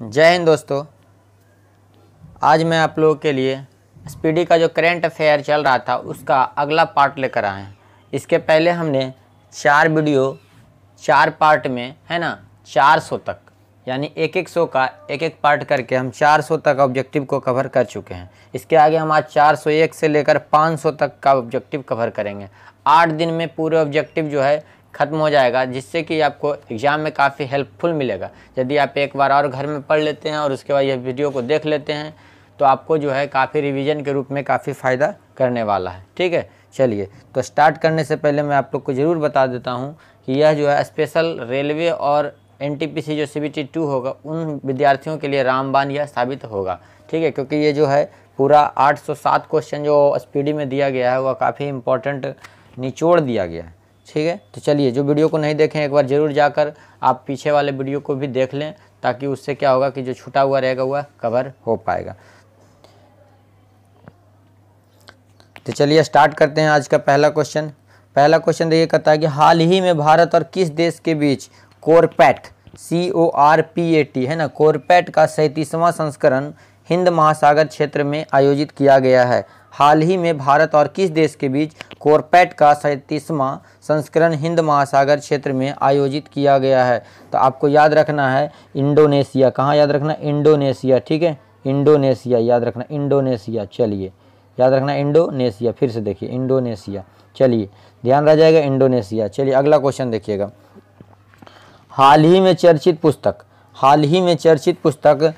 जय हिंद दोस्तों। आज मैं आप लोगों के लिए स्पीडी का जो करंट अफेयर चल रहा था उसका अगला पार्ट लेकर आए हैं। इसके पहले हमने 4 वीडियो 4 पार्ट में है ना 400 तक यानी एक सौ का एक पार्ट करके हम 400 तक ऑब्जेक्टिव को कवर कर चुके हैं। इसके आगे हम आज 401 से लेकर 500 तक का ऑब्जेक्टिव कवर करेंगे। 8 दिन में पूरे ऑब्जेक्टिव जो है ख़त्म हो जाएगा, जिससे कि आपको एग्ज़ाम में काफ़ी हेल्पफुल मिलेगा। यदि आप एक बार और घर में पढ़ लेते हैं और उसके बाद ये वीडियो को देख लेते हैं तो आपको जो है काफ़ी रिवीजन के रूप में काफ़ी फ़ायदा करने वाला है। ठीक है, चलिए तो स्टार्ट करने से पहले मैं आप लोग को ज़रूर बता देता हूँ कि यह जो है स्पेशल रेलवे और NTPC जो CBT 2 होगा उन विद्यार्थियों के लिए रामबाण यह साबित होगा। ठीक है, क्योंकि ये जो है पूरा 807 क्वेश्चन जो स्पीडी में दिया गया है वह काफ़ी इम्पोर्टेंट निचोड़ दिया गया है। ठीक है, तो चलिए जो वीडियो को नहीं देखें एक बार ज़रूर जाकर आप पीछे वाले वीडियो को भी देख लें, ताकि उससे क्या होगा कि जो छूटा हुआ रहेगा वह कवर हो पाएगा। तो चलिए स्टार्ट करते हैं आज का पहला क्वेश्चन। पहला क्वेश्चन देखिए, कहता है कि हाल ही में भारत और किस देश के बीच कोरपैट CORPAT है ना कोरपैट का 37वां संस्करण हिंद महासागर क्षेत्र में आयोजित किया गया है। हाल ही में भारत और किस देश के बीच कोरपैट का 37वां संस्करण हिंद महासागर क्षेत्र में आयोजित किया गया है। तो आपको याद रखना है इंडोनेशिया। कहाँ याद रखना? इंडोनेशिया। ठीक है, इंडोनेशिया याद रखना, इंडोनेशिया। चलिए याद रखना इंडोनेशिया। फिर से देखिए इंडोनेशिया। चलिए ध्यान रह जाएगा इंडोनेशिया। चलिए अगला क्वेश्चन देखिएगा। हाल ही में चर्चित पुस्तक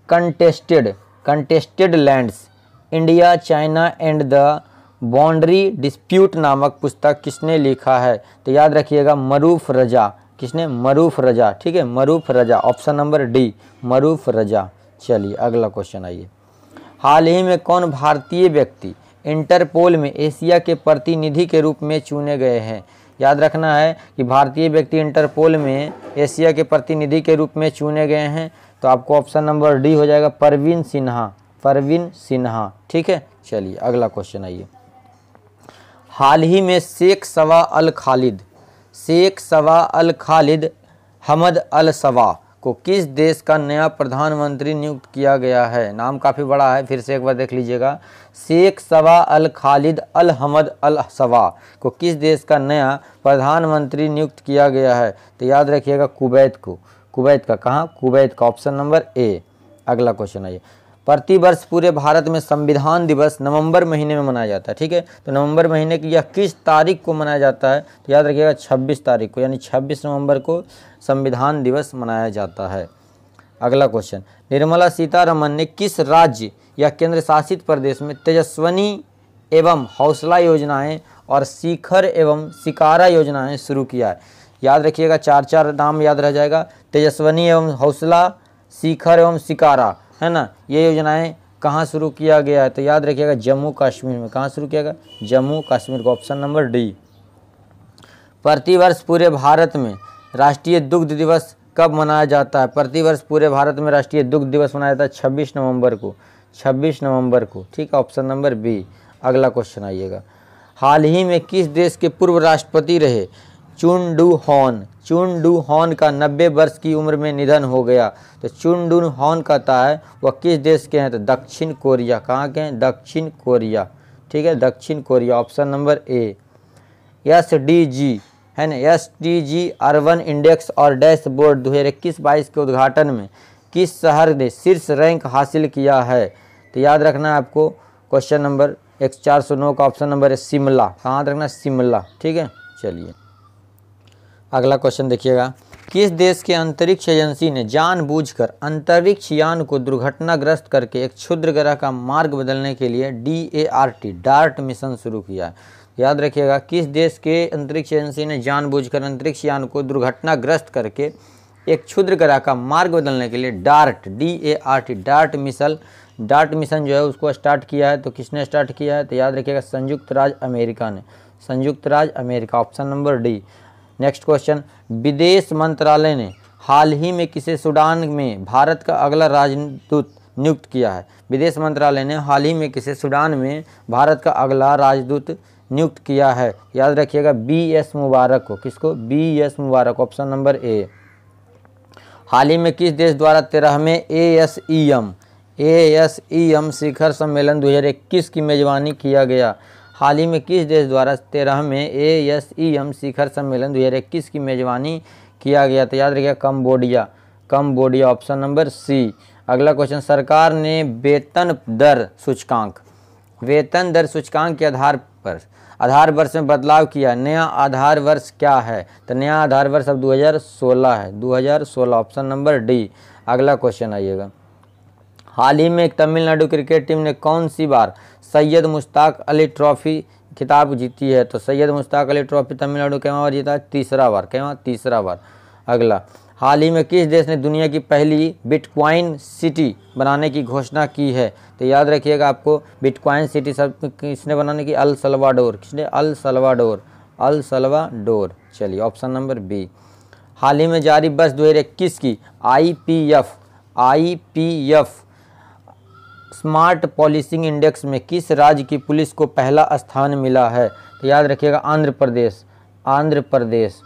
contested lands India China and the boundary dispute नामक पुस्तक किसने लिखा है? तो याद रखिएगा मरूफ रजा। किसने? मरूफ रजा। ठीक है, मरूफ रजा। ऑप्शन नंबर डी मरूफ रजा। चलिए अगला क्वेश्चन आइए। हाल ही में कौन भारतीय व्यक्ति इंटरपोल में एशिया के प्रतिनिधि के रूप में चुने गए हैं? याद रखना है कि भारतीय व्यक्ति इंटरपोल में एशिया के प्रतिनिधि के रूप में चुने गए हैं। तो आपको ऑप्शन नंबर डी हो जाएगा परवीन सिन्हा। परवीन सिन्हा। ठीक है, चलिए अगला क्वेश्चन आइए। हाल ही में शेख सवा अल खालिद हमद अल सवा को किस देश का नया प्रधानमंत्री नियुक्त किया गया है? नाम काफ़ी बड़ा है, फिर से एक बार देख लीजिएगा। शेख सवा अल खालिद अल हमद अल सवा को किस देश का नया प्रधानमंत्री नियुक्त किया गया है? तो याद रखिएगा कुवैत को। कुवैत का। कहाँ? कुवैत का। Option number A. अगला क्वेश्चन आइए। प्रतिवर्ष पूरे भारत में संविधान दिवस नवंबर महीने में मनाया जाता है। ठीक है, तो नवंबर महीने की यह किस तारीख को मनाया जाता है? तो याद रखिएगा 26 तारीख को, यानी 26 नवंबर को संविधान दिवस मनाया जाता है। अगला क्वेश्चन, निर्मला सीतारमन ने किस राज्य या केंद्र शासित प्रदेश में तेजस्विनी एवं हौसला योजनाएं और शिखर एवं शिकारा योजनाएं शुरू किया है? याद रखिएगा 4 नाम याद रह जाएगा। तेजस्विनी एवं हौसला, शिखर एवं शिकारा, है ना। ये योजनाएं कहाँ शुरू किया गया है? तो याद रखिएगा जम्मू कश्मीर में। कहाँ शुरू किया गया? जम्मू कश्मीर को। Option number D. प्रतिवर्ष पूरे भारत में राष्ट्रीय दुग्ध दिवस कब मनाया जाता है? प्रतिवर्ष पूरे भारत में राष्ट्रीय दुग्ध दिवस मनाया जाता है 26 नवंबर को। 26 नवंबर को। ठीक है, ऑप्शन नंबर बी। अगला क्वेश्चन आइएगा। हाल ही में किस देश के पूर्व राष्ट्रपति रहे चुन डू हॉन का 90 वर्ष की उम्र में निधन हो गया? तो चुन डू हॉन कहता है वह किस देश के हैं? तो दक्षिण कोरिया। कहाँ के हैं? दक्षिण कोरिया। ठीक है, दक्षिण कोरिया। ऑप्शन नंबर ए। SDG है ना, SDG अर्बन इंडेक्स और डैशबोर्ड 2021-22 के उद्घाटन में किस शहर ने शीर्ष रैंक हासिल किया है? तो याद रखना है आपको क्वेश्चन नंबर 409 का ऑप्शन नंबर है शिमला। कहाँ रखना? शिमला। ठीक है, चलिए अगला क्वेश्चन देखिएगा। किस देश के अंतरिक्ष एजेंसी ने जानबूझकर अंतरिक्ष यान को दुर्घटनाग्रस्त करके एक क्षुद्र ग्रह का मार्ग बदलने के लिए DART मिशन शुरू किया है? याद रखिएगा किस देश के अंतरिक्ष एजेंसी ने जानबूझकर अंतरिक्ष यान को दुर्घटनाग्रस्त करके एक क्षुद्र ग्रह का मार्ग बदलने के लिए DART मिशन जो है उसको स्टार्ट किया है? तो किसने स्टार्ट किया है? तो याद रखिएगा संयुक्त राज्य अमेरिका ने। संयुक्त राज्य America. Option number D. Next question, विदेश मंत्रालय ने हाल ही में किसे सूडान में भारत का अगला राजदूत नियुक्त किया है? विदेश मंत्रालय ने हाल ही में किसे सूडान में भारत का अगला राजदूत नियुक्त किया है? याद रखिएगा BS मुबारक को। किसको? BS Mubarak. Option number A. हाल ही में किस देश द्वारा 13वें ASEM शिखर सम्मेलन 2021 की मेजबानी किया गया? हाल ही में किस देश द्वारा 13वें ASEM शिखर सम्मेलन 2021 की मेजबानी किया गया? तो याद रखिएगा कंबोडिया ऑप्शन नंबर सी। अगला क्वेश्चन, सरकार ने वेतन दर सूचकांक के आधार वर्ष में बदलाव किया। नया आधार वर्ष क्या है? तो नया आधार वर्ष अब 2016 है, 2016 ऑप्शन नंबर डी। अगला क्वेश्चन आइएगा, हाल ही में तमिलनाडु क्रिकेट टीम ने कौन सी बार सैयद मुश्ताक अली ट्रॉफी खिताब जीती है? तो सैयद मुश्ताक अली ट्रॉफी तमिलनाडु कितनी बार जीता है? तीसरा बार। अगला, हाल ही में किस देश ने दुनिया की पहली बिटकॉइन सिटी बनाने की घोषणा की है? तो याद रखिएगा आपको बिटकॉइन सिटी सब किसने बनाने की? El Salvador. किसने? El Salvador. चलिए ऑप्शन नंबर बी। हाल ही में जारी वर्ष 2021 की IPF स्मार्ट पॉलिसिंग इंडेक्स में किस राज्य की पुलिस को पहला स्थान मिला है? तो याद रखिएगा आंध्र प्रदेश।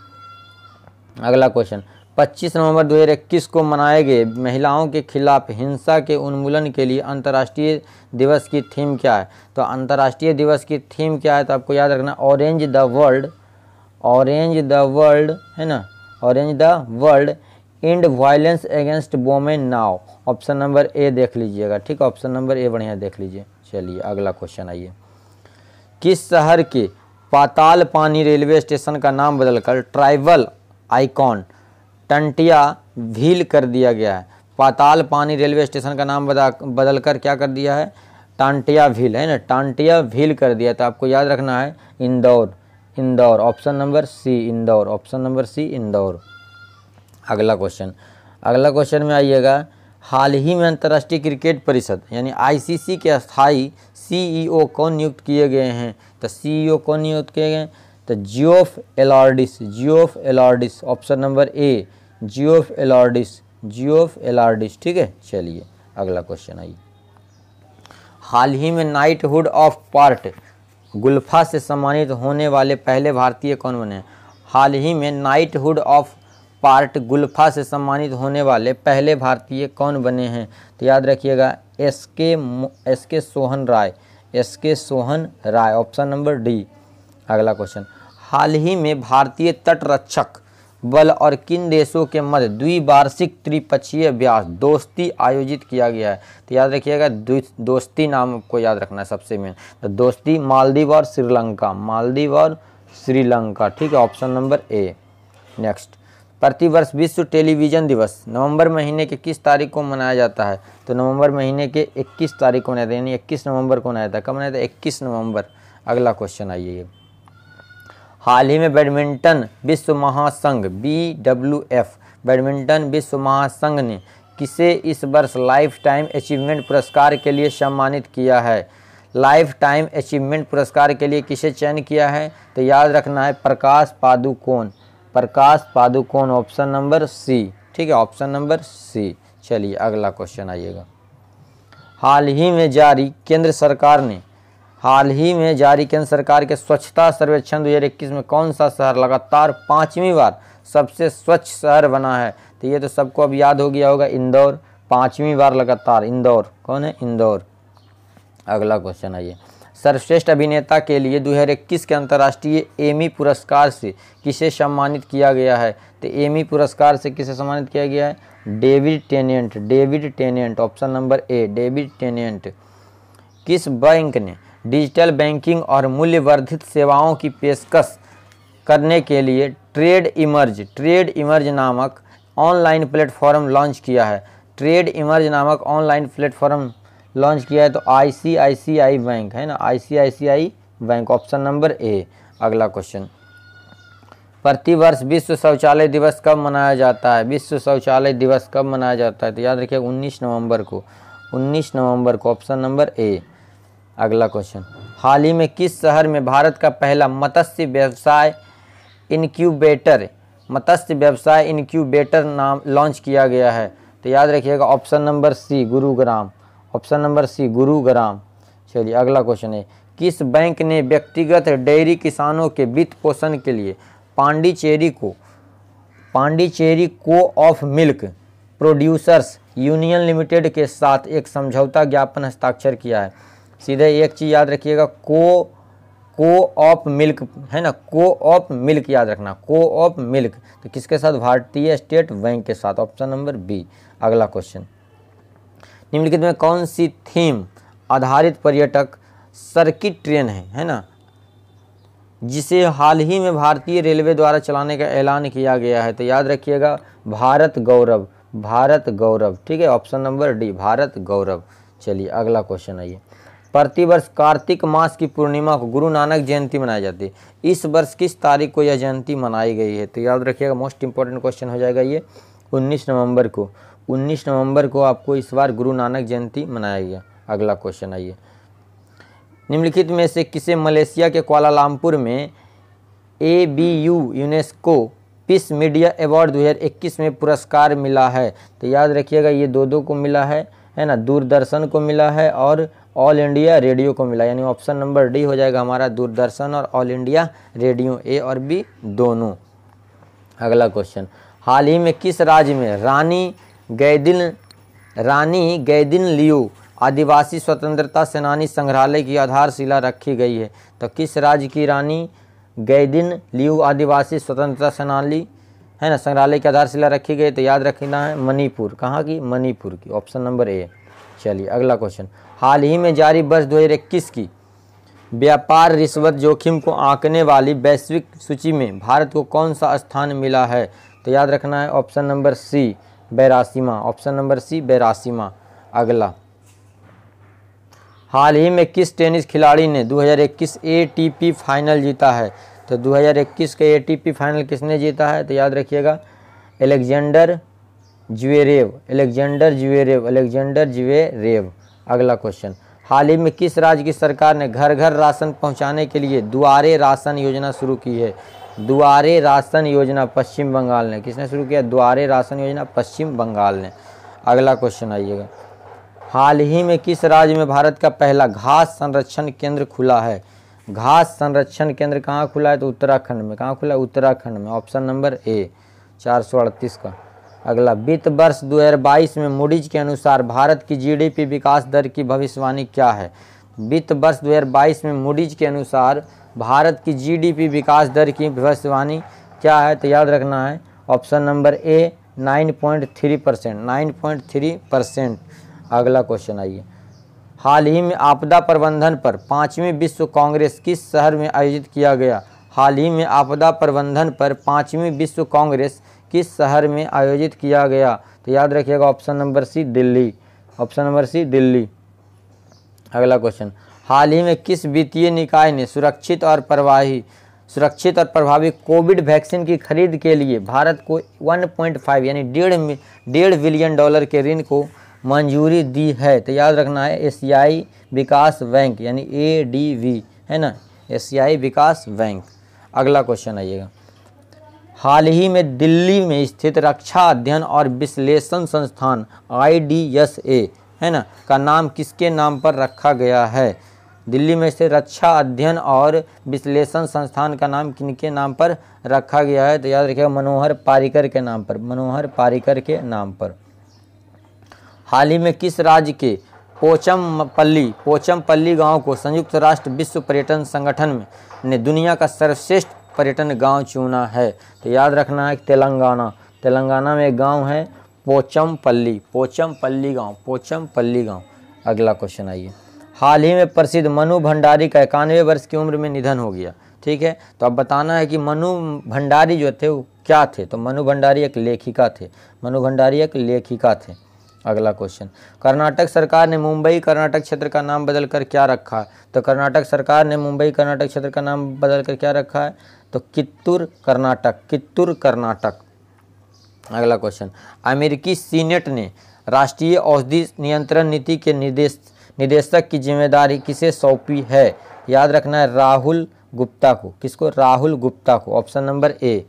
अगला क्वेश्चन, 25 नवंबर 2021 को मनाए गए महिलाओं के खिलाफ हिंसा के उन्मूलन के लिए अंतर्राष्ट्रीय दिवस की थीम क्या है? तो अंतर्राष्ट्रीय दिवस की थीम क्या है? तो आपको याद रखना ऑरेंज द वर्ल्ड है ना, orange the world and violence against women now. Option number ए देख लीजिएगा, ठीक है, ऑप्शन नंबर ए बढ़िया देख लीजिए। चलिए अगला क्वेश्चन आइए, किस शहर के पाताल पानी रेलवे स्टेशन का नाम बदलकर ट्राइबल आइकॉन टंटिया भील कर दिया गया है? पाताल पानी रेलवे स्टेशन का नाम बदलकर क्या कर दिया है? टांटिया भील है ना, टांटिया भील कर दिया। तो आपको याद रखना है Indore option number C Indore. अगला क्वेश्चन में आइएगा, हाल ही में अंतर्राष्ट्रीय क्रिकेट परिषद यानी ICC के स्थायी CEO कौन नियुक्त किए गए हैं? तो CEO कौन नियुक्त किए गए? तो Geoff Allardice option number A, Geoff Allardice, ठीक है। चलिए अगला क्वेश्चन आइए, हाल ही में नाइटहुड ऑफ पार्ट गुल्फा से सम्मानित होने वाले पहले भारतीय कौन बने? हाल ही में नाइटहुड ऑफ पार्ट गुल्फा से सम्मानित होने वाले पहले भारतीय कौन बने हैं? तो याद रखिएगा एसके सोहन राय ऑप्शन नंबर डी। अगला क्वेश्चन, हाल ही में भारतीय तटरक्षक बल और किन देशों के मध्य द्विवार्षिक त्रिपक्षीय अभ्यास दोस्ती आयोजित किया गया है? तो याद रखिएगा दोस्ती नाम को याद रखना है सबसे मेन। तो दोस्ती मालदीव और श्रीलंका, ठीक है, ऑप्शन नंबर ए। नेक्स्ट, प्रतिवर्ष विश्व टेलीविज़न दिवस नवंबर महीने के किस तारीख को मनाया जाता है? तो नवंबर महीने के 21 तारीख को मनाया जाता है, यानी 21 नवंबर को मनाया जाता है। कब मनाया जाता है? 21 नवंबर। अगला क्वेश्चन आइए, हाल ही में बैडमिंटन विश्व महासंघ BWF बैडमिंटन विश्व महासंघ ने किसे इस वर्ष लाइफ टाइम अचीवमेंट पुरस्कार के लिए सम्मानित किया है? लाइफ टाइम अचीवमेंट पुरस्कार के लिए किसे चयन किया है? तो याद रखना है प्रकाश पादुकोण ऑप्शन नंबर सी, ठीक है, ऑप्शन नंबर सी। चलिए अगला क्वेश्चन आइएगा, हाल ही में जारी केंद्र सरकार के स्वच्छता सर्वेक्षण 2021 में कौन सा शहर लगातार 5वीं बार सबसे स्वच्छ शहर बना है? तो ये तो सबको अब याद हो गया होगा, इंदौर। 5वीं बार लगातार इंदौर। कौन है? इंदौर। अगला क्वेश्चन आइए, सर्वश्रेष्ठ अभिनेता के लिए 2021 के अंतर्राष्ट्रीय एमी पुरस्कार से किसे सम्मानित किया गया है? तो एमी पुरस्कार से किसे सम्मानित किया गया है? David Tennant option number A, David Tennant. किस बैंक ने डिजिटल बैंकिंग और मूल्य वर्धित सेवाओं की पेशकश करने के लिए ट्रेड इमर्ज नामक ऑनलाइन प्लेटफॉर्म लॉन्च किया है? लॉन्च किया है तो ICICI बैंक है ना, ICICI bank, option number A. अगला क्वेश्चन, प्रतिवर्ष विश्व शौचालय दिवस कब मनाया जाता है? तो याद रखिए 19 नवंबर को, ऑप्शन नंबर ए। अगला क्वेश्चन, हाल ही में किस शहर में भारत का पहला मत्स्य व्यवसाय इनक्यूबेटर नाम लॉन्च किया गया है? तो याद रखिएगा ऑप्शन नंबर सी, गुरुग्राम। चलिए अगला क्वेश्चन है, किस बैंक ने व्यक्तिगत डेयरी किसानों के वित्त पोषण के लिए पांडिचेरी को of milk producers union limited के साथ एक समझौता ज्ञापन हस्ताक्षर किया है? सीधे एक चीज़ याद रखिएगा, को-ऑप मिल्क है ना, को-ऑप मिल्क याद रखना, को-ऑप मिल्क। तो किसके साथ? भारतीय स्टेट बैंक के साथ, ऑप्शन नंबर बी। अगला क्वेश्चन, निम्नलिखित में कौन सी थीम आधारित पर्यटक सर्किट ट्रेन है ना, जिसे हाल ही में भारतीय रेलवे द्वारा चलाने का ऐलान किया गया है? तो याद रखिएगा भारत गौरव, भारत गौरव, ठीक है, ऑप्शन नंबर डी, भारत गौरव। चलिए अगला क्वेश्चन आइए। प्रतिवर्ष कार्तिक मास की पूर्णिमा को गुरु नानक जयंती मनाई जाती है। इस वर्ष किस तारीख को यह जयंती मनाई गई है? तो याद रखिएगा मोस्ट इंपॉर्टेंट क्वेश्चन हो जाएगा ये, 19 नवंबर को। 19 नवंबर को आपको इस बार गुरु नानक जयंती मनाया गया। अगला क्वेश्चन आइए। निम्नलिखित में से किसे मलेशिया के कुआलालंपुर में ABU UNESCO peace media award 2021 में पुरस्कार मिला है? तो याद रखिएगा ये दो को मिला है ना, दूरदर्शन को मिला है और ऑल इंडिया रेडियो को मिला, यानी ऑप्शन नंबर डी हो जाएगा हमारा, दूरदर्शन और ऑल इंडिया रेडियो, ए और बी दोनों। अगला क्वेश्चन, हाल ही में किस राज्य में रानी गैदिन लियू आदिवासी स्वतंत्रता सेनानी संग्रहालय की आधारशिला रखी गई है? तो किस राज्य की रानी गैदिन लियू आदिवासी स्वतंत्रता सेनानी है ना संग्रहालय की आधारशिला रखी गई? तो याद रखना है मणिपुर। कहाँ की? मणिपुर की, ऑप्शन नंबर ए। चलिए अगला क्वेश्चन, हाल ही में जारी वर्ष 2021 की व्यापार रिश्वत जोखिम को आंकने वाली वैश्विक सूची में भारत को कौन सा स्थान मिला है? तो याद रखना है ऑप्शन नंबर सी, 82वां, ऑप्शन नंबर सी, 82वां। अगला, हाल ही में किस टेनिस खिलाड़ी ने 2021 ATP फाइनल जीता है? तो 2021 के ATP फाइनल किसने जीता है? तो याद रखिएगा अलेक्जेंडर ज्वेरेव। अगला क्वेश्चन, हाल ही में किस राज्य की सरकार ने घर घर राशन पहुंचाने के लिए दुआरे राशन योजना शुरू की है? दुआरे राशन योजना पश्चिम बंगाल ने, किसने शुरू किया? दुआरे राशन योजना पश्चिम बंगाल ने। अगला क्वेश्चन आइएगा, हाल ही में किस राज्य में भारत का पहला घास संरक्षण केंद्र खुला है? घास संरक्षण केंद्र कहाँ खुला है? तो उत्तराखंड में। कहाँ खुला है? उत्तराखंड में, ऑप्शन नंबर ए, 438 का। अगला, वित्त वर्ष 2022 में मूडीज के अनुसार भारत की GDP विकास दर की भविष्यवाणी क्या है? वित्त वर्ष 2022 में मूडीज के अनुसार भारत की GDP विकास दर की भविष्यवाणी क्या है? तो याद रखना है ऑप्शन नंबर ए, 9.3%, 9.3%। अगला क्वेश्चन आइए, हाल ही में आपदा प्रबंधन पर 5वीं विश्व कांग्रेस किस शहर में आयोजित किया गया? हाल ही में आपदा प्रबंधन पर 5वीं विश्व कांग्रेस किस शहर में आयोजित किया गया? तो याद रखिएगा option number C, Delhi, option number C, Delhi. अगला क्वेश्चन, हाल ही में किस वित्तीय निकाय ने सुरक्षित और प्रभावी कोविड वैक्सीन की खरीद के लिए भारत को 1.5 यानी $1.5 बिलियन के ऋण को मंजूरी दी है? तो याद रखना है एशियाई विकास बैंक, यानी ADB, है ना, एशियाई विकास बैंक। अगला क्वेश्चन आइएगा, हाल ही में दिल्ली में स्थित रक्षा अध्ययन और विश्लेषण संस्थान IDSA है ना का नाम किसके नाम पर रखा गया है? दिल्ली में स्थित रक्षा अध्ययन और विश्लेषण संस्थान का नाम किनके नाम पर रखा गया है? तो याद रखिएगा मनोहर पारिकर के नाम पर, मनोहर पारिकर के नाम पर। हाल ही में किस राज्य के पोचमपल्ली गांव को संयुक्त राष्ट्र विश्व पर्यटन संगठन ने दुनिया का सर्वश्रेष्ठ पर्यटन गांव चुना है? तो याद रखना है तेलंगाना में एक गांव है पोचमपल्ली गांव। अगला क्वेश्चन आइए, हाल ही में प्रसिद्ध मनु भंडारी का 91 वर्ष की उम्र में निधन हो गया। ठीक है, तो अब बताना है कि मनु भंडारी जो थे वो क्या थे? तो मनु भंडारी एक लेखिका थे। अगला क्वेश्चन, कर्नाटक सरकार ने मुंबई कर्नाटक क्षेत्र का नाम बदलकर क्या रखा है? तो कर्नाटक सरकार ने मुंबई कर्नाटक क्षेत्र का नाम बदलकर क्या रखा है? तो कित्तूर कर्नाटक। अगला क्वेश्चन, अमेरिकी सीनेट ने राष्ट्रीय औषधि नियंत्रण नीति के निदेशक की जिम्मेदारी किसे सौंपी है? याद रखना है राहुल गुप्ता को। किसको? राहुल गुप्ता को, ऑप्शन नंबर ए।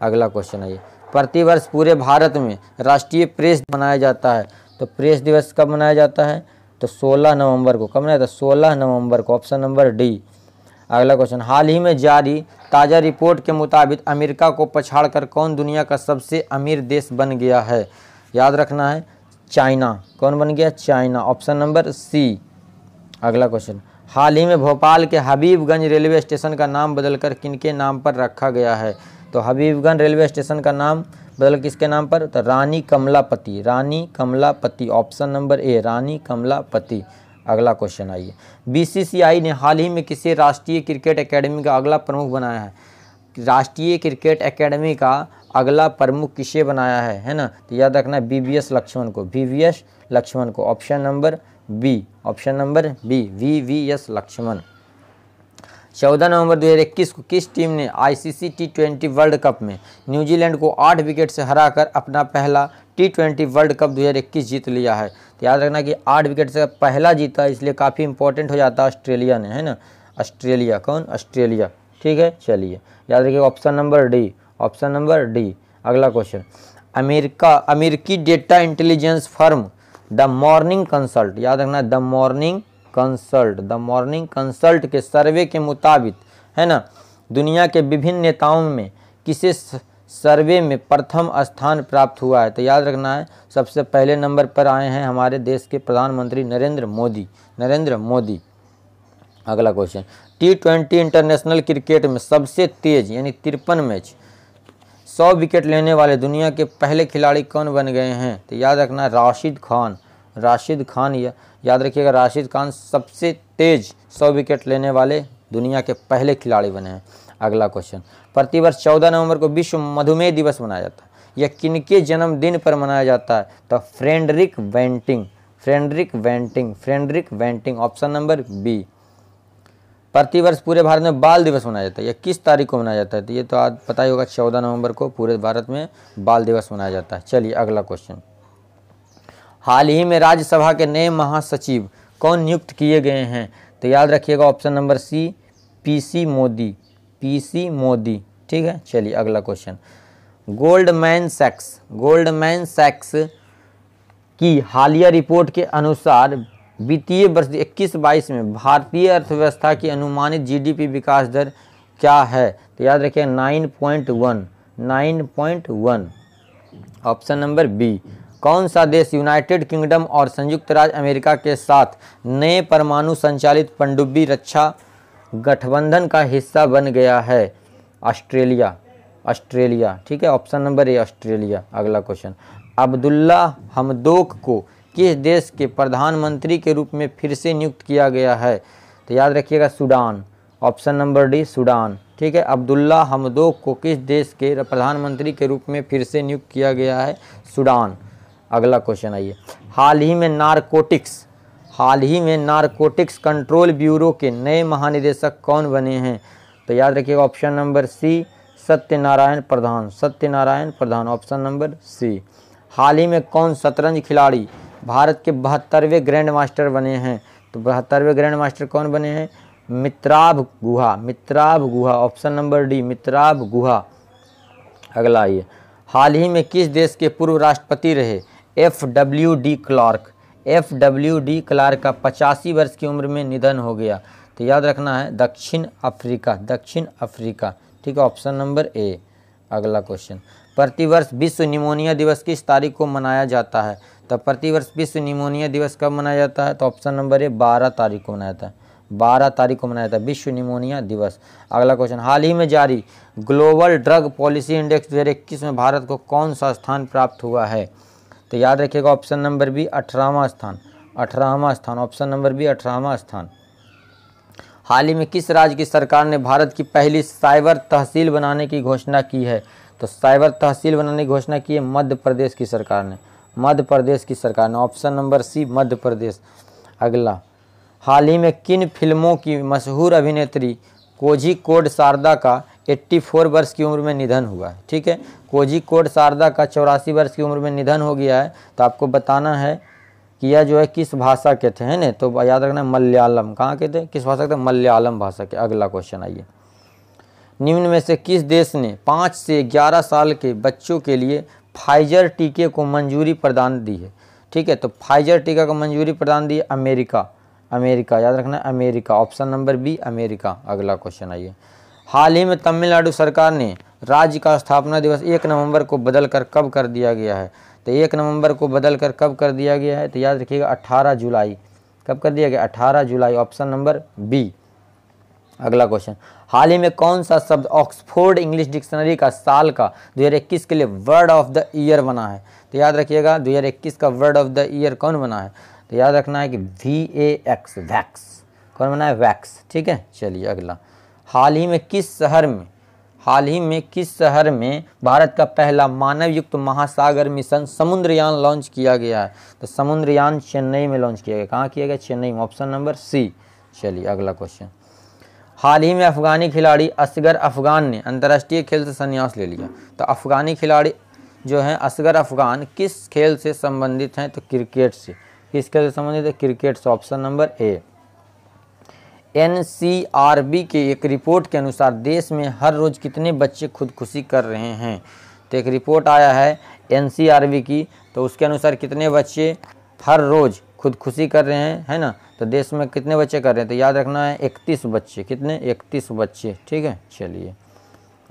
अगला क्वेश्चन है, प्रतिवर्ष पूरे भारत में राष्ट्रीय प्रेस मनाया जाता है। तो प्रेस दिवस कब मनाया जाता है? तो 16 नवंबर को। कब मनाया जाता है? 16 नवंबर को, ऑप्शन नंबर डी। अगला क्वेश्चन, हाल ही में जारी ताज़ा रिपोर्ट के मुताबिक अमेरिका को पछाड़कर कौन दुनिया का सबसे अमीर देश बन गया है? याद रखना है चाइना। कौन बन गया? चाइना। Option number C. अगला क्वेश्चन, हाल ही में भोपाल के हबीबगंज रेलवे स्टेशन का नाम बदलकर किनके नाम पर रखा गया है? तो हबीबगंज रेलवे स्टेशन का नाम बदल किसके नाम पर? तो रानी कमलापति। रानी कमलापति। ऑप्शन नंबर ए, रानी कमलापति। अगला क्वेश्चन आइए, बीसीसीआई ने हाल ही में किसे राष्ट्रीय क्रिकेट एकेडमी का अगला प्रमुख बनाया है? राष्ट्रीय क्रिकेट एकेडमी का अगला प्रमुख किसे बनाया है ना? तो याद रखना है वीवीएस लक्ष्मण को। वीवीएस लक्ष्मण को। Option number B. Option number B, VVS Laxman. 14 नवंबर 2021 को किस टीम ने आईसीसी टी20 वर्ल्ड कप में न्यूजीलैंड को 8 विकेट से हराकर अपना पहला टी20 वर्ल्ड कप 2021 जीत लिया है? तो याद रखना कि 8 विकेट से पहला जीता, इसलिए काफ़ी इंपॉर्टेंट हो जाता है ऑस्ट्रेलिया ने, है ना? ऑस्ट्रेलिया। कौन? ऑस्ट्रेलिया। ठीक है, चलिए याद रखिए option number D. Option number D. अगला क्वेश्चन, अमेरिकी data intelligence firm the morning consult, याद रखना the morning consult, the morning consult के सर्वे के मुताबिक, है ना, दुनिया के विभिन्न नेताओं में किसे सर्वे में प्रथम स्थान प्राप्त हुआ है? तो याद रखना है सबसे पहले नंबर पर आए हैं हमारे देश के प्रधानमंत्री नरेंद्र मोदी। नरेंद्र मोदी। अगला क्वेश्चन, टी20 इंटरनेशनल क्रिकेट में सबसे तेज यानी 53 मैच 100 विकेट लेने वाले दुनिया के पहले खिलाड़ी कौन बन गए हैं? तो याद रखना राशिद खान। राशिद खान, याद रखिएगा राशिद खान सबसे तेज 100 विकेट लेने वाले दुनिया के पहले खिलाड़ी बने हैं। अगला क्वेश्चन, प्रतिवर्ष 14 नवंबर को विश्व मधुमेह दिवस मनाया जाता है, यह किनके जन्मदिन पर मनाया जाता है? तो Frederick Banting. Frederick Banting. Frederick Banting. Option number B. प्रतिवर्ष पूरे भारत में बाल दिवस मनाया जाता है, यह किस तारीख को मनाया जाता है? तो ये तो आज पता ही होगा 14 नवंबर को पूरे भारत में बाल दिवस मनाया जाता है। चलिए अगला क्वेश्चन, हाल ही में राज्यसभा के नए महासचिव कौन नियुक्त किए गए हैं? तो याद रखिएगा option number C, PC Modi. PC Modi. ठीक है, चलिए अगला क्वेश्चन, गोल्डमैन सैक्स की हालिया रिपोर्ट के अनुसार वित्तीय वर्ष 21-22 में भारतीय अर्थव्यवस्था की अनुमानित जीडीपी विकास दर क्या है? तो याद रखिए 9.1। 9.1। Option number B. कौन सा देश यूनाइटेड किंगडम और संयुक्त राज्य अमेरिका के साथ नए परमाणु संचालित पनडुब्बी रक्षा गठबंधन का हिस्सा बन गया है? ऑस्ट्रेलिया। ऑस्ट्रेलिया। ठीक है, ऑप्शन नंबर ए, ऑस्ट्रेलिया। अगला क्वेश्चन, अब्दुल्ला हमदोक को किस देश के प्रधानमंत्री के रूप में फिर से नियुक्त किया गया है? तो याद रखिएगा Sudan. Option number D, Sudan. ठीक है, अब्दुल्ला हमदोक को किस देश के प्रधानमंत्री के रूप में फिर से नियुक्त किया गया है? सूडान। अगला क्वेश्चन आइए, हाल ही में नारकोटिक्स कंट्रोल ब्यूरो के नए महानिदेशक कौन बने हैं? तो याद रखिएगा option number C, Satyanarayan Pradhan. Satyanarayan Pradhan. Option number C. हाल ही में कौन शतरंज खिलाड़ी भारत के 72वें ग्रैंड मास्टर बने हैं? तो 72वें ग्रैंड मास्टर कौन बने हैं? मित्राभ गुहा। मित्राभ गुहा। ऑप्शन नंबर डी, मित्राभ गुहा। अगला आइए, हाल ही में किस देश के पूर्व राष्ट्रपति रहे FWD क्लार्क? FWD क्लार्क का 85 वर्ष की उम्र में निधन हो गया। तो याद रखना है दक्षिण अफ्रीका। दक्षिण अफ्रीका। ठीक है, ऑप्शन नंबर ए। अगला क्वेश्चन, प्रतिवर्ष विश्व निमोनिया दिवस किस तारीख को मनाया जाता है? तो प्रतिवर्ष विश्व निमोनिया दिवस कब मनाया जाता है? तो ऑप्शन नंबर ए, 12 तारीख को मनाया जाता है। 12 तारीख को मनाया जाता है विश्व निमोनिया दिवस। अगला क्वेश्चन, हाल ही में जारी ग्लोबल ड्रग पॉलिसी इंडेक्स 2021 में भारत को कौन सा स्थान प्राप्त हुआ है? तो याद रखिएगा ऑप्शन नंबर बी, 18वां स्थान। 18वां स्थान। ऑप्शन नंबर बी, 18वां स्थान। हाल ही में किस राज्य की सरकार ने भारत की पहली साइबर तहसील बनाने की घोषणा की है? तो साइबर तहसील बनाने की घोषणा की है मध्य प्रदेश की सरकार ने। मध्य प्रदेश की सरकार ने। ऑप्शन नंबर सी, मध्य प्रदेश। अगला, हाल ही में किन फिल्मों की मशहूर अभिनेत्री कोझिकोड शारदा का 84 वर्ष की उम्र में निधन हुआ है? ठीक है, कोझिकोड शारदा का 84 वर्ष की उम्र में निधन हो गया है। तो आपको बताना है कि यह जो है किस भाषा के थे, है ना? तो याद रखना मलयालम। कहाँ के थे? किस भाषा के थे? मलयालम भाषा के। अगला क्वेश्चन आइए, निम्न में से किस देश ने 5 से 11 साल के बच्चों के लिए फाइजर टीके को मंजूरी प्रदान दी है? ठीक है, तो फाइजर टीका को मंजूरी प्रदान दी है अमेरिका। अमेरिका। याद रखना America. Option number B, America. अगला क्वेश्चन आइए, हाल ही में तमिलनाडु सरकार ने राज्य का स्थापना दिवस 1 नवंबर को बदलकर कब कर दिया गया है? तो 1 नवंबर को बदल कर कब कर दिया गया है, तो याद रखिएगा 18 जुलाई। कब कर दिया गया, 18 जुलाई, ऑप्शन नंबर बी। अगला क्वेश्चन, हाल ही में कौन सा शब्द ऑक्सफोर्ड इंग्लिश डिक्शनरी का साल का 2021 के लिए वर्ड ऑफ द ईयर बना है, तो याद रखिएगा 2021 का वर्ड ऑफ द ईयर कौन बना है, तो याद रखना है कि VAX, वैक्स। कौन बना है, वैक्स। ठीक है, चलिए अगला, हाल ही में किस शहर में भारत का पहला मानव युक्त महासागर मिशन समुद्रयान लॉन्च किया गया है, तो समुद्रयान चेन्नई में लॉन्च किया गया। कहाँ किया गया, चेन्नई में, ऑप्शन नंबर सी। चलिए अगला क्वेश्चन, हाल ही में अफगानी खिलाड़ी असगर अफगान ने अंतर्राष्ट्रीय खेल से संन्यास ले लिया, तो अफगानी खिलाड़ी जो हैं असगर अफगान किस खेल से संबंधित हैं, तो क्रिकेट से। किस खेल से संबंधित है, क्रिकेट से, ऑप्शन नंबर ए। NCRB की एक रिपोर्ट के अनुसार देश में हर रोज़ कितने बच्चे खुदकुशी कर रहे हैं, तो एक रिपोर्ट आया है NCRB की, तो उसके अनुसार कितने बच्चे हर रोज़ खुदकुशी कर रहे हैं, है ना, तो देश में कितने बच्चे कर रहे हैं, तो याद रखना है 31 बच्चे। कितने, 31 बच्चे। ठीक है, चलिए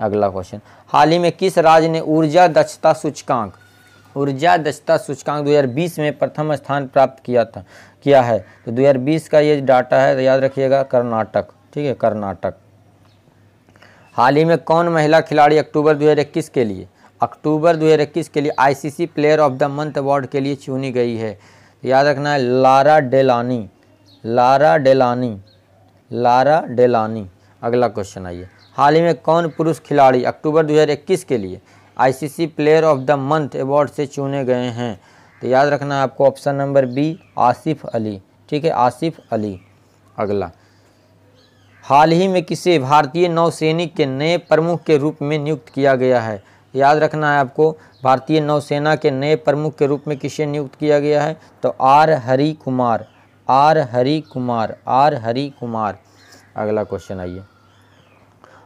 अगला क्वेश्चन, हाल ही में किस राज्य ने ऊर्जा दक्षता सूचकांक 2020 में प्रथम स्थान प्राप्त किया है, तो 2020 का ये डाटा है, तो याद रखिएगा कर्नाटक। ठीक है, कर्नाटक। हाल ही में कौन महिला खिलाड़ी अक्टूबर 2021 के लिए ICC player of the month award के लिए चुनी गई है, तो याद रखना है लारा डेलानी। अगला क्वेश्चन आइए, हाल ही में कौन पुरुष खिलाड़ी अक्टूबर 2021 के लिए ICC player of the month award से चुने गए हैं, तो याद रखना है आपको option number B, Asif Ali. ठीक है, आसिफ अली। अगला, हाल ही में किसे भारतीय नौसैनिक के नए प्रमुख के रूप में नियुक्त किया गया है, याद रखना है आपको भारतीय नौसेना के नए प्रमुख के रूप में किसे नियुक्त किया गया है, तो आर हरि कुमार। अगला क्वेश्चन आइए,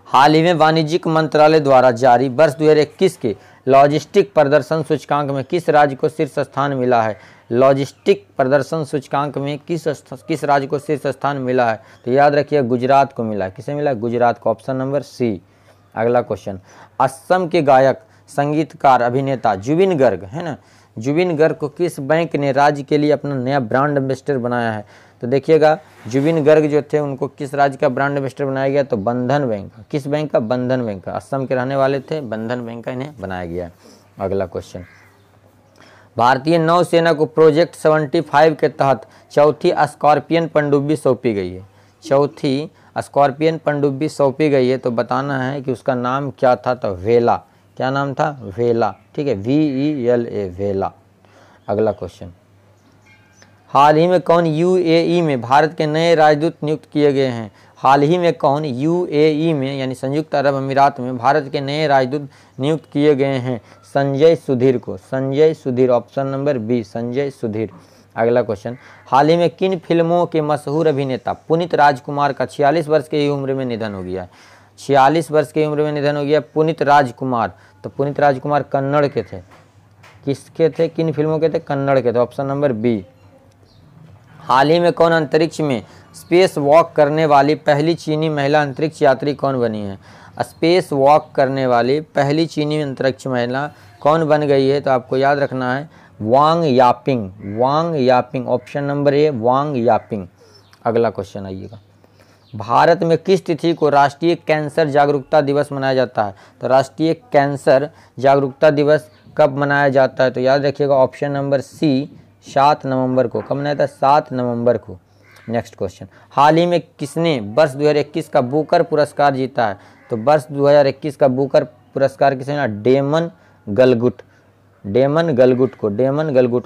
हाल ही में वाणिज्यिक मंत्रालय द्वारा जारी वर्ष 2021 के लॉजिस्टिक प्रदर्शन सूचकांक में किस राज्य को शीर्ष स्थान मिला है, लॉजिस्टिक प्रदर्शन सूचकांक में किस राज्य को शीर्ष स्थान मिला है, तो याद रखिए गुजरात को मिला है। किसे मिला है, गुजरात को, ऑप्शन नंबर सी। अगला क्वेश्चन, असम के गायक, संगीतकार, अभिनेता जुबिन गर्ग, है ना, जुबिन गर्ग को किस बैंक ने राज्य के लिए अपना नया ब्रांड एम्बेसडर बनाया है, तो देखिएगा जुबिन गर्ग जो थे उनको किस राज्य का ब्रांड एम्बेसडर बनाया गया, तो बंधन बैंक का। किस बैंक का, बंधन बैंक का। असम के रहने वाले थे, बंधन बैंक का इन्हें बनाया गया। अगला क्वेश्चन, भारतीय नौसेना को प्रोजेक्ट 75 के तहत चौथी स्कॉर्पियन पनडुब्बी सौंपी गई है, चौथी स्कॉर्पियन पनडुब्बी सौंपी गई है, तो बताना है कि उसका नाम क्या था, तो वेला। क्या नाम था, वेला। ठीक है, VELA, वेला। अगला क्वेश्चन, हाल ही में कौन UAE में भारत के नए राजदूत नियुक्त किए गए हैं, हाल ही में कौन UAE में यानी संयुक्त अरब अमीरात में भारत के नए राजदूत नियुक्त किए गए हैं, संजय सुधीर को, Sanjay Sudhir, option number B, Sanjay Sudhir. अगला क्वेश्चन, हाल ही में किन फिल्मों के मशहूर अभिनेता पुनीत राजकुमार का 46 वर्ष की उम्र में निधन हो गया, 46 वर्ष की उम्र में निधन हो गया पुनीत राजकुमार, तो पुनीत राजकुमार कन्नड़ के थे। किसके थे, किन फिल्मों के थे, कन्नड़ के थे, ऑप्शन नंबर बी। हाल ही में कौन अंतरिक्ष में स्पेस वॉक करने वाली पहली चीनी महिला अंतरिक्ष यात्री कौन बनी है, स्पेस वॉक करने वाली पहली चीनी अंतरिक्ष महिला कौन बन गई है, तो आपको याद रखना है Wang Yaping, option number A, Wang Yaping. अगला क्वेश्चन आइएगा, भारत में किस तिथि को राष्ट्रीय कैंसर जागरूकता दिवस मनाया जाता है, तो राष्ट्रीय कैंसर जागरूकता दिवस कब मनाया जाता है, तो याद रखिएगा ऑप्शन नंबर सी, 7 नवंबर को। कब मनाया था, 7 नवंबर को। नेक्स्ट क्वेश्चन, हाल ही में किसने वर्ष 2021 का बुकर पुरस्कार जीता है, तो वर्ष 2021 का बुकर पुरस्कार किसने मिला, Damon Galgut,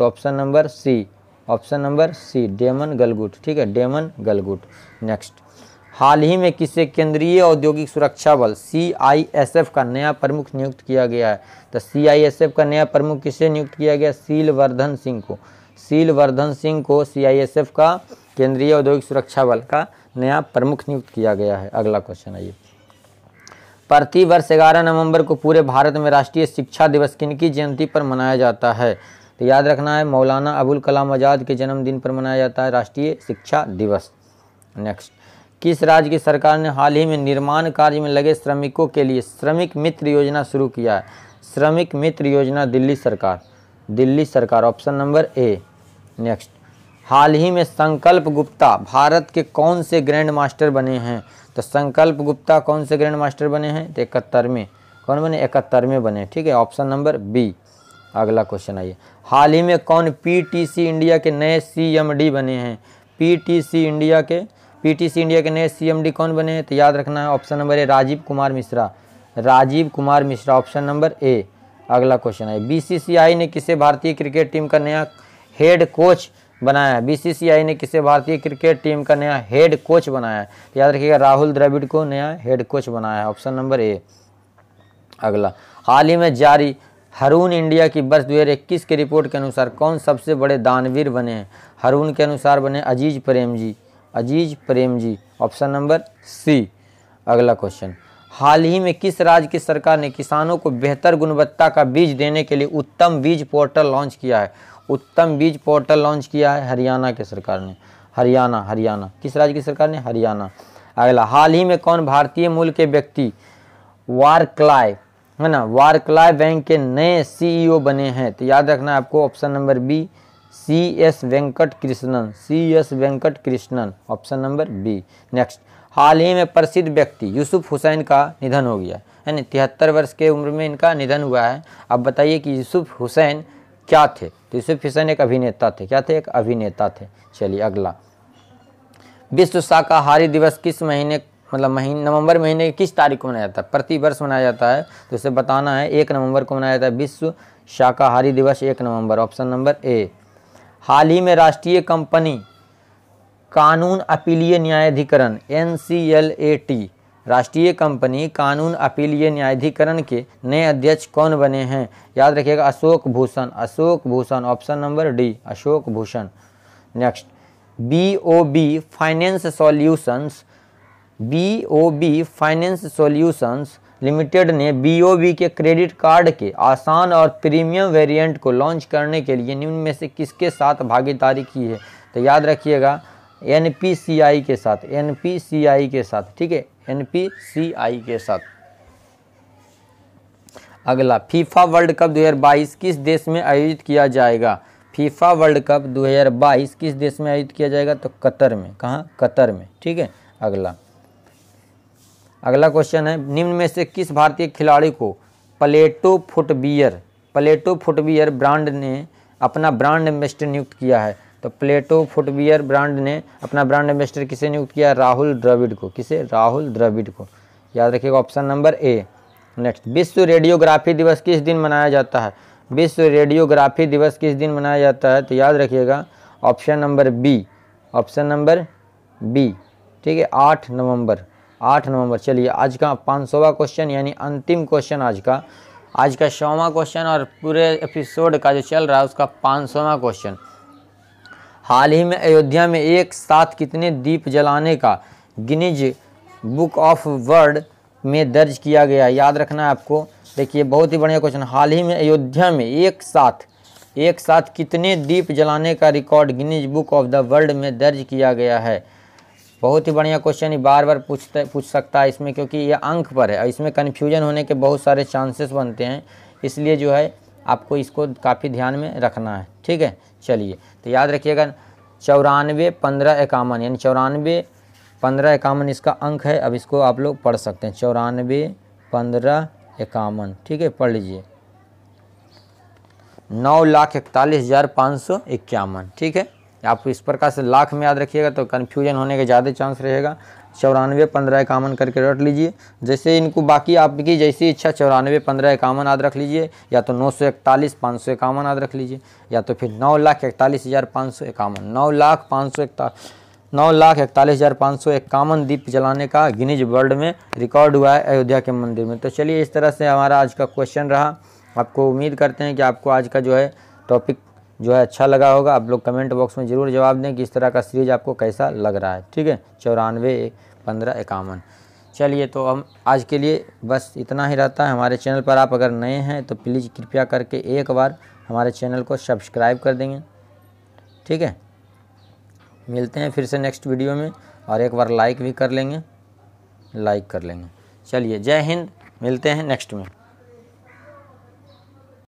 option number C, Damon Galgut. ठीक है, डेमन गलगुट। नेक्स्ट, हाल ही में किसे केंद्रीय औद्योगिक सुरक्षा बल CISF का नया प्रमुख नियुक्त किया गया है, तो CISF का नया प्रमुख किसे नियुक्त किया गया, सीलवर्धन सिंह को CISF का केंद्रीय औद्योगिक सुरक्षा बल का नया प्रमुख नियुक्त किया गया है। अगला क्वेश्चन आइए, प्रति वर्ष 11 नवंबर को पूरे भारत में राष्ट्रीय शिक्षा दिवस किनकी जयंती पर मनाया जाता है, तो याद रखना है मौलाना अबुल कलाम आज़ाद के जन्मदिन पर मनाया जाता है राष्ट्रीय शिक्षा दिवस। नेक्स्ट, किस राज्य की सरकार ने हाल ही में निर्माण कार्य में लगे श्रमिकों के लिए श्रमिक मित्र योजना शुरू किया है, श्रमिक मित्र योजना, दिल्ली सरकार। दिल्ली सरकार, ऑप्शन नंबर ए। नेक्स्ट, हाल ही में संकल्प गुप्ता भारत के कौन से ग्रैंड मास्टर बने हैं? तो संकल्प गुप्ता कौन से ग्रैंड मास्टर बने हैं? तो 71वें। कौन बने? 71वें बने। ठीक है, ऑप्शन नंबर बी। अगला क्वेश्चन आइए, हाल ही में कौन पीटीसी इंडिया के नए सीएमडी बने हैं? पीटीसी इंडिया के नए सीएमडी कौन बने हैं? तो याद रखना है option number A, Rajiv Kumar Mishra. Rajiv Kumar Mishra, option number A. अगला क्वेश्चन है, बीसीसीआई ने किसे भारतीय क्रिकेट टीम का नया हेड कोच बनाया है? बीसीसीआई ने किसे भारतीय क्रिकेट टीम का नया हेड कोच बनाया है? तो याद रखिएगा, राहुल द्रविड़ को नया हेड कोच बनाया है, ऑप्शन नंबर ए। अगला, हाल ही में जारी हरून इंडिया की वर्ष 2021 की रिपोर्ट के अनुसार कौन सबसे बड़े दानवीर बने हैं? हरून के अनुसार बने अजीज Prem ji, option number C. अगला क्वेश्चन, हाल ही में किस राज्य की सरकार ने किसानों को बेहतर गुणवत्ता का बीज देने के लिए उत्तम बीज पोर्टल लॉन्च किया है? उत्तम बीज पोर्टल लॉन्च किया है हरियाणा की सरकार ने। हरियाणा। किस राज्य की सरकार ने? हरियाणा। अगला, हाल ही में कौन भारतीय मूल के व्यक्ति वारक्लाय, है ना, वारक्लाय बैंक के नए सीईओ बने हैं? तो याद रखना है आपको option number B, CS Venkat Krishnan, option number B. Next, हाल ही में प्रसिद्ध व्यक्ति यूसुफ हुसैन का निधन हो गया है ना, 73 वर्ष के उम्र में इनका निधन हुआ है। अब बताइए कि यूसुफ हुसैन क्या थे? तो यूसुफ हुसैन एक अभिनेता थे। क्या थे? एक अभिनेता थे। चलिए अगला, विश्व शाकाहारी दिवस किस महीने, मतलब नवंबर महीने की किस तारीख को मनाया जाता है? प्रतिवर्ष मनाया जाता है, तो इसे बताना है। 1 नवंबर को मनाया जाता है विश्व शाकाहारी दिवस, 1 नवंबर, ऑप्शन नंबर ए। हाल ही में राष्ट्रीय कंपनी कानून अपीलीय न्यायाधिकरण NCLAT, राष्ट्रीय कंपनी कानून अपीलीय न्यायाधिकरण के नए अध्यक्ष कौन बने हैं? याद रखिएगा, Ashok Bhushan, option number D, Ashok Bhushan. Next, BOB finance solutions limited ने BOB के क्रेडिट कार्ड के आसान और प्रीमियम वेरिएंट को लॉन्च करने के लिए निम्न में से किसके साथ भागीदारी की है? तो याद रखिएगा, NPCI के साथ, ठीक है, NPCI के साथ। अगला, फीफा वर्ल्ड कप 2022 किस देश में आयोजित किया जाएगा? फीफा वर्ल्ड कप 2022 किस देश में आयोजित किया जाएगा? तो कतर में। कहाँ? कतर में। ठीक है। अगला क्वेश्चन है, निम्न में से किस भारतीय खिलाड़ी को प्लेटो फुटवियर ब्रांड ने अपना ब्रांड एम्बेसडर नियुक्त किया है? तो प्लेटो फुटवियर ब्रांड ने अपना ब्रांड एम्बेसडर किसे नियुक्त किया? राहुल द्रविड़ को। किसे? राहुल द्रविड़ को। याद रखिएगा, ऑप्शन नंबर ए। नेक्स्ट, विश्व रेडियोग्राफी दिवस किस दिन मनाया जाता है? विश्व रेडियोग्राफी दिवस किस दिन मनाया जाता है? तो याद रखिएगा, ऑप्शन नंबर बी, ठीक है, 8 नवंबर। चलिए आज का 500वां क्वेश्चन, यानी अंतिम क्वेश्चन आज का 100वां क्वेश्चन और पूरे एपिसोड का जो चल रहा है उसका 500वां क्वेश्चन। हाल ही में अयोध्या में एक साथ कितने दीप जलाने का गिनीज बुक ऑफ वर्ल्ड में दर्ज किया गया? याद रखना है आपको। देखिए, बहुत ही बढ़िया क्वेश्चन। हाल ही में अयोध्या में एक साथ कितने दीप जलाने का record Guinness book of the world में दर्ज किया गया है? बहुत ही बढ़िया क्वेश्चन, बार बार पूछ सकता है इसमें, क्योंकि ये अंक पर है और इसमें कन्फ्यूजन होने के बहुत सारे चांसेस बनते हैं, इसलिए जो है आपको इसको काफ़ी ध्यान में रखना है। ठीक है, चलिए तो याद रखिएगा 94-15-51, यानी 94-15-51 इसका अंक है। अब इसको आप लोग पढ़ सकते हैं, 94-15-51, ठीक है, पढ़ लीजिए। 9,41,551, ठीक है। आप इस प्रकार से लाख में याद रखिएगा तो कन्फ्यूजन होने के ज़्यादा चांस रहेगा। 94-15-51 करके रट लीजिए। जैसे इनको बाकी आपकी जैसी इच्छा 94-15-51 याद रख लीजिए, या तो 941,551 याद रख लीजिए, या तो फिर 9,41,551, 9,41,551 दीप जलाने का गिनीज वर्ल्ड में रिकॉर्ड हुआ है अयोध्या के मंदिर में। तो चलिए, इस तरह से हमारा आज का क्वेश्चन रहा। आपको उम्मीद करते हैं कि आपको आज का जो है टॉपिक जो है अच्छा लगा होगा। आप लोग कमेंट बॉक्स में ज़रूर जवाब दें कि इस तरह का सीरीज आपको कैसा लग रहा है। ठीक है, 94-15-51। चलिए, तो हम आज के लिए बस इतना ही रहता है। हमारे चैनल पर आप अगर नए हैं तो प्लीज़ कृपया करके एक बार हमारे चैनल को सब्सक्राइब कर देंगे। ठीक है, मिलते हैं फिर से नेक्स्ट वीडियो में, और एक बार लाइक भी कर लेंगे। चलिए, जय हिंद, मिलते हैं नेक्स्ट में।